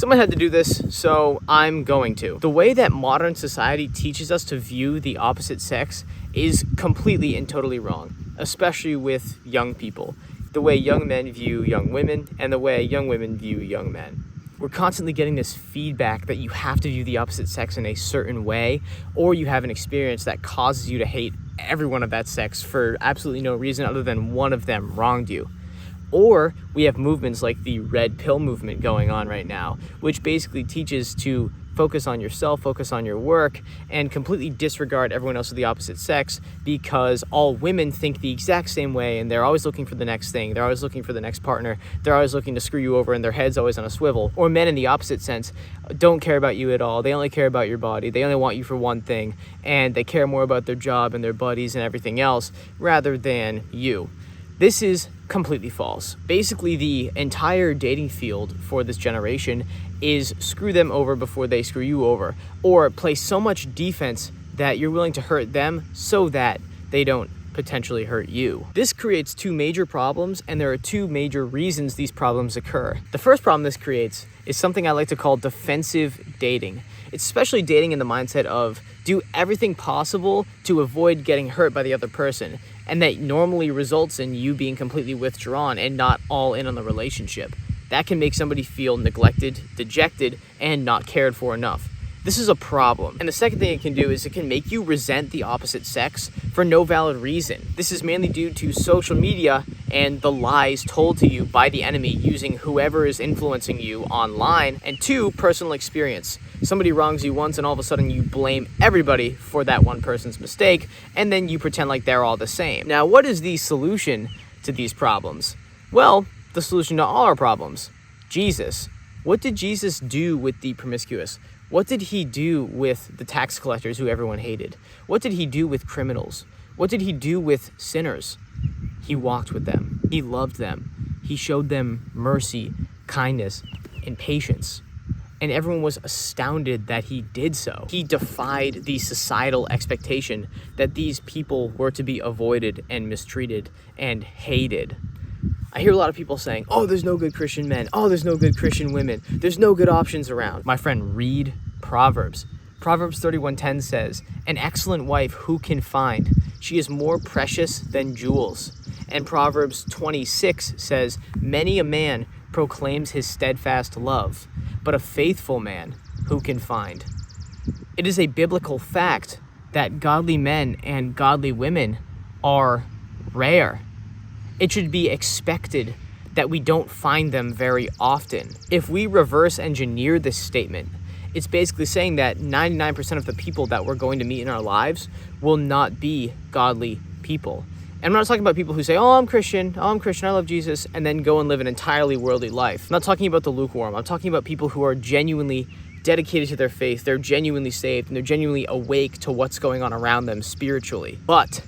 Someone had to do this, so I'm going to. The way that modern society teaches us to view the opposite sex is completely and totally wrong, especially with young people. The way young men view young women and the way young women view young men. We're constantly getting this feedback that you have to view the opposite sex in a certain way, or you have an experience that causes you to hate everyone of that sex for absolutely no reason other than one of them wronged you. Or we have movements like the red pill movement going on right now, which basically teaches to focus on yourself, focus on your work, and completely disregard everyone else of the opposite sex because all women think the exact same way and they're always looking for the next thing. They're always looking for the next partner. They're always looking to screw you over and their head's always on a swivel. Or men in the opposite sense don't care about you at all. They only care about your body. They only want you for one thing, and they care more about their job and their buddies and everything else rather than you. This is completely false. Basically, the entire dating field for this generation is screw them over before they screw you over, or play so much defense that you're willing to hurt them so that they don't potentially hurt you. This creates two major problems, and there are two major reasons these problems occur. The first problem this creates is something I like to call defensive dating. It's especially dating in the mindset of do everything possible to avoid getting hurt by the other person, and that normally results in you being completely withdrawn and not all in on the relationship. That can make somebody feel neglected, dejected, and not cared for enough. This is a problem. And the second thing it can do is it can make you resent the opposite sex for no valid reason. This is mainly due to social media and the lies told to you by the enemy using whoever is influencing you online, and two, personal experience. Somebody wrongs you once and all of a sudden you blame everybody for that one person's mistake, and then you pretend like they're all the same. Now, what is the solution to these problems? Well, the solution to all our problems: Jesus. What did Jesus do with the promiscuous? What did he do with the tax collectors who everyone hated? What did he do with criminals? What did he do with sinners? He walked with them. He loved them. He showed them mercy, kindness, and patience. And everyone was astounded that he did so. He defied the societal expectation that these people were to be avoided and mistreated and hated. I hear a lot of people saying, oh, there's no good Christian men. Oh, there's no good Christian women. There's no good options around. My friend, read Proverbs. Proverbs 31:10 says, an excellent wife who can find? She is more precious than jewels. And Proverbs 26 says, many a man proclaims his steadfast love, but a faithful man who can find? It is a biblical fact that godly men and godly women are rare. It should be expected that we don't find them very often. If we reverse engineer this statement, it's basically saying that 99% of the people that we're going to meet in our lives will not be godly people. And I'm not talking about people who say, oh, I'm Christian, I love Jesus, and then go and live an entirely worldly life. I'm not talking about the lukewarm. I'm talking about people who are genuinely dedicated to their faith, they're genuinely saved, and they're genuinely awake to what's going on around them spiritually. But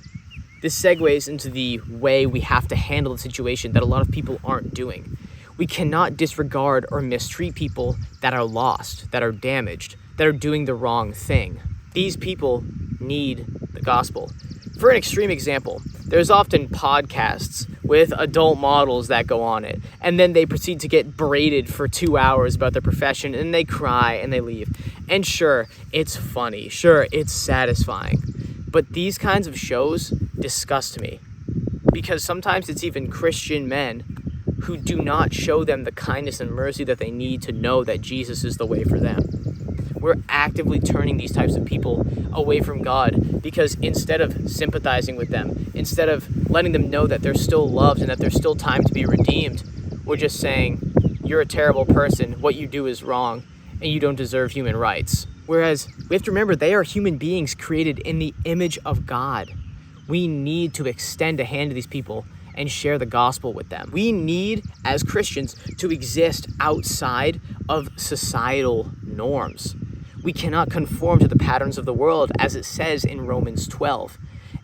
this segues into the way we have to handle the situation that a lot of people aren't doing. We cannot disregard or mistreat people that are lost, that are damaged, that are doing the wrong thing. These people need the gospel. For an extreme example, there's often podcasts with adult models that go on it, and then they proceed to get berated for 2 hours about their profession, and they cry and they leave. And sure, it's funny. Sure, it's satisfying. But these kinds of shows disgust me, because sometimes it's even Christian men who do not show them the kindness and mercy that they need to know that Jesus is the way for them. We're actively turning these types of people away from God because instead of sympathizing with them, instead of letting them know that they're still loved and that there's still time to be redeemed, we're just saying, you're a terrible person, what you do is wrong, and you don't deserve human rights. Whereas we have to remember they are human beings created in the image of God. We need to extend a hand to these people and share the gospel with them. We need, as Christians, to exist outside of societal norms. We cannot conform to the patterns of the world, as it says in Romans 12.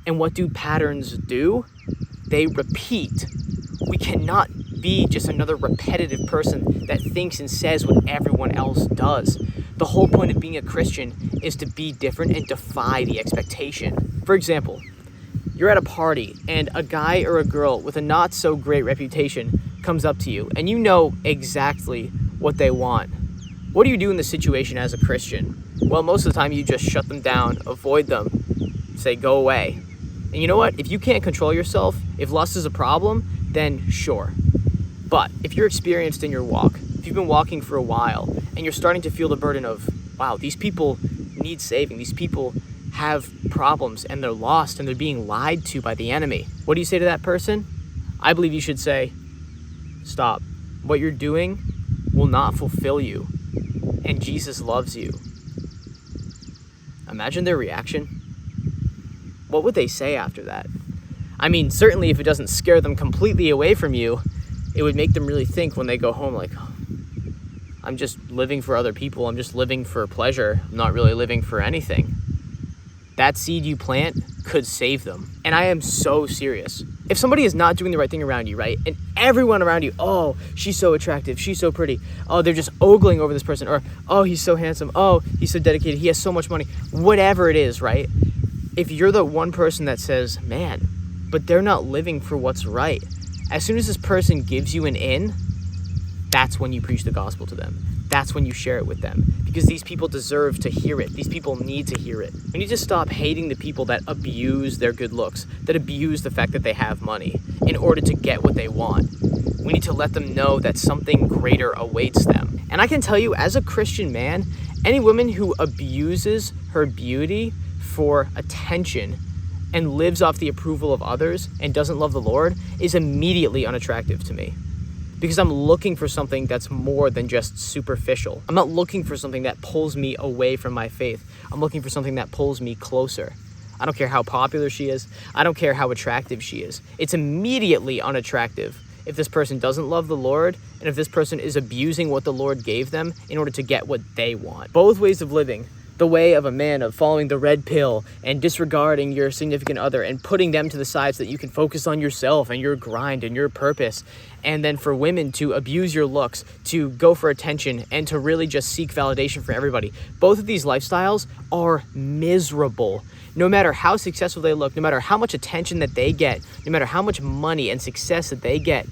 And what do patterns do? They repeat. We cannot be just another repetitive person that thinks and says what everyone else does. The whole point of being a Christian is to be different and defy the expectation. For example, you're at a party and a guy or a girl with a not so great reputation comes up to you and you know exactly what they want. What do you do in the situation as a Christian? Well, most of the time you just shut them down, avoid them, say go away. And you know what? If you can't control yourself, if lust is a problem, then sure. But if you're experienced in your walk, if you've been walking for a while and you're starting to feel the burden of, wow, these people need saving, these people have problems and they're lost and they're being lied to by the enemy, what do you say to that person? I believe you should say, stop. What you're doing will not fulfill you, and Jesus loves you. Imagine their reaction. What would they say after that? I mean, certainly if it doesn't scare them completely away from you, it would make them really think when they go home, like, oh, I'm just living for other people. I'm just living for pleasure. I'm not really living for anything. That seed you plant could save them. And I am so serious. If somebody is not doing the right thing around you, right? And everyone around you, oh, she's so attractive. She's so pretty. Oh, they're just ogling over this person. Or, oh, he's so handsome. Oh, he's so dedicated. He has so much money. Whatever it is, right? If you're the one person that says, man, but they're not living for what's right. As soon as this person gives you an in, that's when you preach the gospel to them. That's when you share it with them, because these people deserve to hear it. These people need to hear it. We need to stop hating the people that abuse their good looks, that abuse the fact that they have money in order to get what they want. We need to let them know that something greater awaits them. And I can tell you, as a Christian man, any woman who abuses her beauty for attention and lives off the approval of others and doesn't love the Lord is immediately unattractive to me. Because I'm looking for something that's more than just superficial. I'm not looking for something that pulls me away from my faith. I'm looking for something that pulls me closer. I don't care how popular she is. I don't care how attractive she is. It's immediately unattractive if this person doesn't love the Lord and if this person is abusing what the Lord gave them in order to get what they want. Both ways of living. The way of a man of following the red pill and disregarding your significant other and putting them to the side so that you can focus on yourself and your grind and your purpose. And then for women to abuse your looks, to go for attention, and to really just seek validation from everybody. Both of these lifestyles are miserable. No matter how successful they look, no matter how much attention that they get, no matter how much money and success that they get,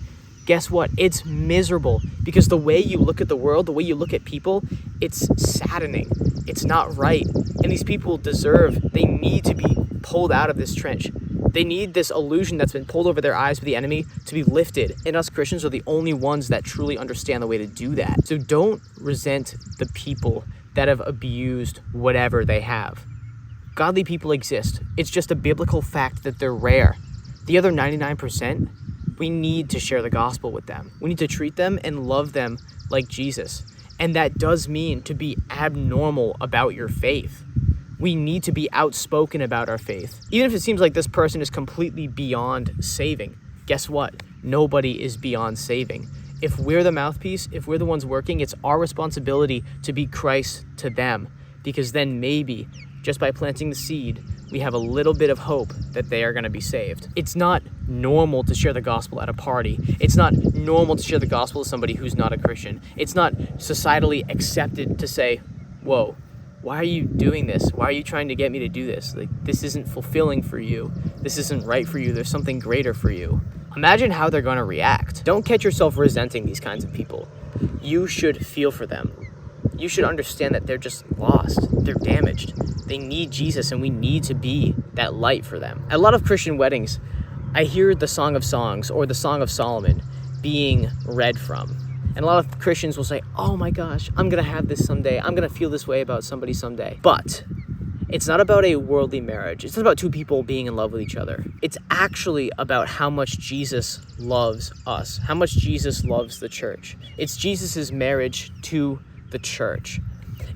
guess what? It's miserable, because the way you look at the world, the way you look at people, it's saddening. It's not right. And these people they need to be pulled out of this trench. They need this illusion that's been pulled over their eyes by the enemy to be lifted. And us Christians are the only ones that truly understand the way to do that. So don't resent the people that have abused whatever they have. Godly people exist. It's just a biblical fact that they're rare. The other 99%, we need to share the gospel with them. We need to treat them and love them like Jesus. And that does mean to be abnormal about your faith. We need to be outspoken about our faith. Even if it seems like this person is completely beyond saving, guess what? Nobody is beyond saving. If we're the mouthpiece, if we're the ones working, it's our responsibility to be Christ to them. Because then maybe, just by planting the seed, we have a little bit of hope that they are going to be saved. It's not normal to share the gospel at a party. It's not normal to share the gospel with somebody who's not a Christian. It's not societally accepted to say, whoa, why are you doing this? Why are you trying to get me to do this? Like, this isn't fulfilling for you. This isn't right for you. There's something greater for you. Imagine how they're going to react. Don't catch yourself resenting these kinds of people. You should feel for them. You should understand that they're just lost. They're damaged. They need Jesus, and we need to be that light for them. At a lot of Christian weddings, I hear the Song of Songs or the Song of Solomon being read from. And a lot of Christians will say, oh my gosh, I'm going to have this someday. I'm going to feel this way about somebody someday. But it's not about a worldly marriage. It's not about two people being in love with each other. It's actually about how much Jesus loves us, how much Jesus loves the church. It's Jesus's marriage to the church.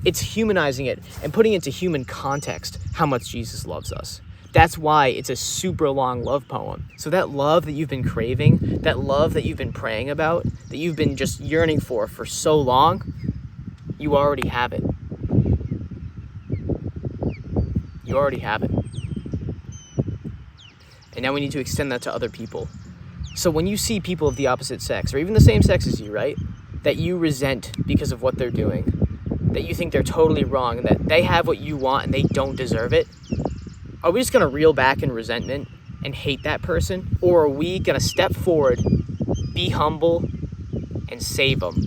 It's humanizing it and putting into human context how much Jesus loves us. That's why it's a super long love poem. So that love that you've been craving, that love that you've been praying about, that you've been just yearning for so long, you already have it. You already have it. And now we need to extend that to other people. So when you see people of the opposite sex, or even the same sex as you, right, that you resent because of what they're doing, that you think they're totally wrong, and that they have what you want and they don't deserve it, are we just going to reel back in resentment and hate that person? Or are we going to step forward, be humble, and save them?